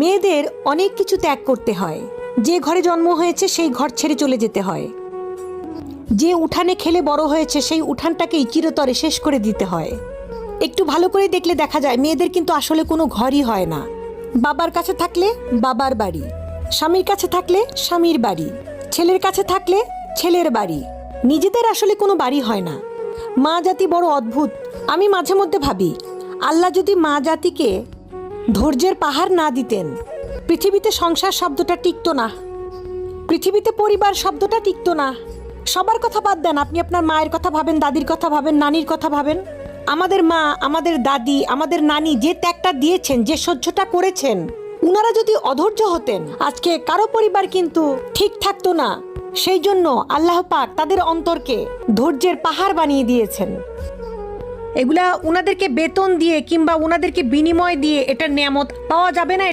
মেয়েদের অনেক কিছু ত্যাগ করতে হয়। যে ঘরে জন্ম হয়েছে সেই ঘর ছেড়ে চলে যেতে হয়। যে উঠানে খেলে বড় হয়েছে সেই উঠানটাকেই চিরতরে শেষ করে দিতে হয়। একটু ভালো করে দেখলে দেখা যায় মেয়েদের কিন্তু আসলে কোনো ঘরই হয় না। বাবার কাছে থাকলে বাবার বাড়ি, স্বামীর কাছে থাকলে স্বামীর বাড়ি, ছেলের কাছে থাকলে ছেলের বাড়ি, নিজেদের আসলে কোনো বাড়ি হয় না। মা জাতি বড় অদ্ভুত। আমি মাঝে মধ্যে ভাবি, আল্লাহ যদি মা জাতিকে ধৈর্যের পাহাড় না দিতেন, পৃথিবীতে সংসার শব্দটা টিকতো না, পৃথিবীতে পরিবার শব্দটা টিকতো না। সবার কথা বাদ দেন, আপনি আপনার মায়ের কথা ভাবেন, দাদির কথা ভাবেন, নানির কথা ভাবেন। আমাদের মা, আমাদের দাদি, আমাদের নানি যে ত্যাগটা দিয়েছেন, যে সহ্যটা করেছেন, উনারা যদি অধৈর্য হতেন আজকে কারো পরিবার কিন্তু ঠিক থাকতো না। সেই জন্য আল্লাহ পাক তাদের অন্তরকে ধৈর্যের পাহাড় বানিয়ে দিয়েছেন। এগুলা উনাদেরকে বেতন দিয়ে কিংবা উনাদেরকে বিনিময় দিয়ে এটা নেয়ামত পাওয়া যাবে না।